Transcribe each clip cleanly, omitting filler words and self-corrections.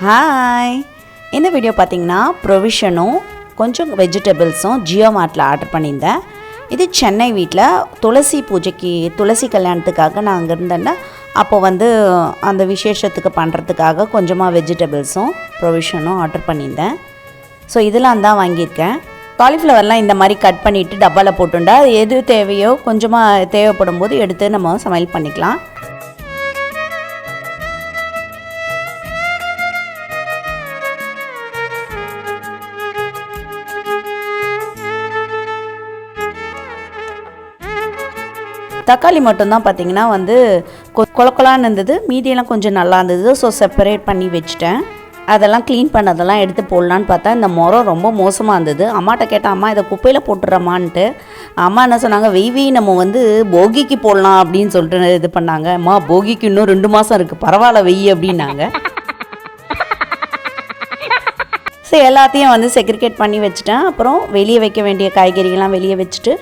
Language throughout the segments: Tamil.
ஹாய், இந்த வீடியோ பார்த்தீங்கன்னா ப்ரொவிஷனும் கொஞ்சம் வெஜிடபிள்ஸும் ஜியோ மார்ட்டில் ஆர்டர் பண்ணியிருந்தேன். இது சென்னை வீட்டில் துளசி பூஜைக்கு துளசி கல்யாணத்துக்காக நான் அங்கே இருந்தேன்னா அப்போ அந்த விசேஷத்துக்கு பண்ணுறதுக்காக கொஞ்சமாக வெஜிடபிள்ஸும் ப்ரொவிஷனும் ஆர்டர் பண்ணியிருந்தேன். ஸோ இதெல்லாம் தான் வாங்கியிருக்கேன். காலிஃப்ளவர்லாம் இந்த மாதிரி கட் பண்ணிவிட்டு டப்பாவில் போட்டுண்டா எது தேவையோ கொஞ்சமாக தேவைப்படும் போது எடுத்து நம்ம சமையல் பண்ணிக்கலாம். தக்காளி மட்டும்தான் பார்த்திங்கன்னா கொலக்கொலான்னு இருந்தது, மீதியெல்லாம் கொஞ்சம் நல்லா இருந்தது. ஸோ செப்பரேட் பண்ணி வச்சுட்டேன். அதெல்லாம் க்ளீன் பண்ணதெல்லாம் எடுத்து போடலான்னு பார்த்தா இந்த முறம் ரொம்ப மோசமாக இருந்தது. அம்மாட்ட கேட்டால் அம்மா இதை குப்பையில் போட்டுறம்மான்ட்டு. அம்மா என்ன சொன்னாங்க, வெய்வி நம்ம போகிக்கு போடலாம் அப்படின்னு சொல்லிட்டு இது பண்ணாங்க. அம்மா போகிக்கு இன்னும் 2 மாதம் இருக்குது, பரவாயில்ல வெய்யி அப்படின்னாங்க. ஸோ எல்லாத்தையும் செக்ரிகேட் பண்ணி வச்சுட்டேன். அப்புறம் வெளியே வைக்க வேண்டிய காய்கறிகள்லாம் வெளியே வச்சுட்டு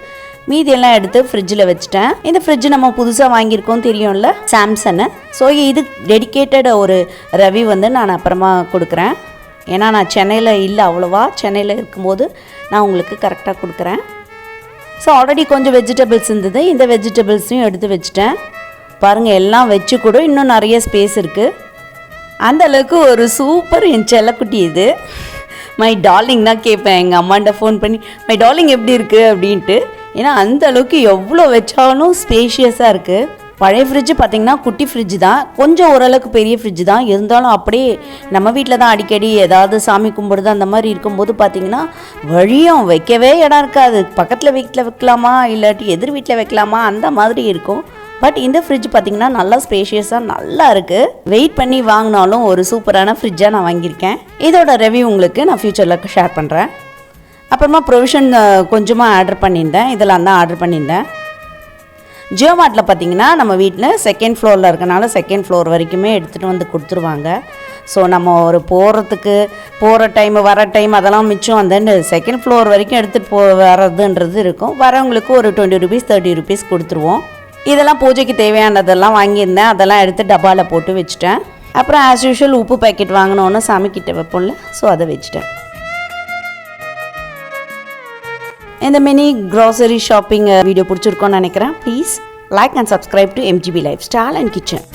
மீதியெல்லாம் எடுத்து ஃப்ரிட்ஜில் வச்சுட்டேன். இந்த ஃப்ரிட்ஜ் நம்ம புதுசாக வாங்கியிருக்கோம் தெரியும்ல, சாம்சங்கு. ஸோ இது டெடிக்கேட்டட் ஒரு ரிவ்யூ நான் அப்புறமா கொடுக்குறேன். ஏன்னா நான் சென்னையில் இல்லை, அவ்வளோவா சென்னையில் இருக்கும்போது நான் உங்களுக்கு கரெக்டாக கொடுக்குறேன். ஸோ ஆல்ரெடி கொஞ்சம் வெஜிடபிள்ஸ் இருந்தது, இந்த வெஜிடபிள்ஸையும் எடுத்து வச்சுட்டேன். பாருங்கள், எல்லாம் வச்சு கூட இன்னும் நிறைய ஸ்பேஸ் இருக்குது. அந்தளவுக்கு ஒரு சூப்பர் என் செல்லக்குட்டி இது. மை டார்லிங் தான் கேட்பேன் எங்கள் அம்மாண்ட ஃபோன் பண்ணி, மை டார்லிங் எப்படி இருக்குது அப்படின்ட்டு. ஏன்னா அந்த அளவுக்கு எவ்வளோ வச்சாலும் ஸ்பேஷியஸாக இருக்குது. பழைய ஃப்ரிட்ஜு பார்த்திங்கன்னா குட்டி ஃப்ரிட்ஜு தான், கொஞ்சம் ஓரளவுக்கு பெரிய ஃப்ரிட்ஜு தான். இருந்தாலும் அப்படியே நம்ம வீட்டில் தான் அடிக்கடி ஏதாவது சாமி கும்பிடுது அந்த மாதிரி இருக்கும்போது பார்த்திங்கன்னா வழியும் வைக்கவே இடம் இருக்காது. பக்கத்தில் வீட்டில் வைக்கலாமா இல்லாட்டி எதிர் வீட்டில் வைக்கலாமா அந்த மாதிரி இருக்கும். பட் இந்த ஃப்ரிட்ஜ் பார்த்திங்கன்னா நல்லா ஸ்பேஷியஸாக நல்லா இருக்குது. வெயிட் பண்ணி வாங்கினாலும் ஒரு சூப்பரான ஃப்ரிட்ஜாக நான் வாங்கியிருக்கேன். இதோட ரிவ்யூ உங்களுக்கு நான் ஃப்யூச்சரில் ஷேர் பண்ணுறேன். அப்புறமா ப்ரொவிஷன் கொஞ்சமாக ஆர்டர் பண்ணியிருந்தேன். இதெல்லாம் தான் ஆர்டர் பண்ணியிருந்தேன். ஜியோ மார்ட்டில் பார்த்திங்கன்னா நம்ம வீட்டில் செகண்ட் ஃப்ளோரில் இருக்கனால செகண்ட் ஃப்ளோர் வரைக்குமே எடுத்துகிட்டு கொடுத்துருவாங்க. ஸோ நம்ம போகிற டைம் வர டைம் அதெல்லாம் மிச்சம் செகண்ட் ஃப்ளோர் வரைக்கும் எடுத்துகிட்டு வரதுன்றது இருக்கும். வரவங்களுக்கு ஒரு 20 ரூபீஸ் 30 ரூபீஸ் கொடுத்துருவோம். இதெல்லாம் பூஜைக்கு தேவையானதெல்லாம் வாங்கியிருந்தேன். அதெல்லாம் எடுத்து டப்பாவில் போட்டு வச்சுட்டேன். அப்புறம் ஆஸ் யூஷுவல் உப்பு பேக்கெட் வாங்கினோன்னு சாமிக்கிட்ட வைப்போம்ல, ஸோ அதை வச்சுட்டேன். இந்த மினி க்ராசரி ஷாப்பிங் வீடியோ பிடிச்சிருக்கோன்னு நினைக்கிறேன். Please like and subscribe to MGB life style and kitchen.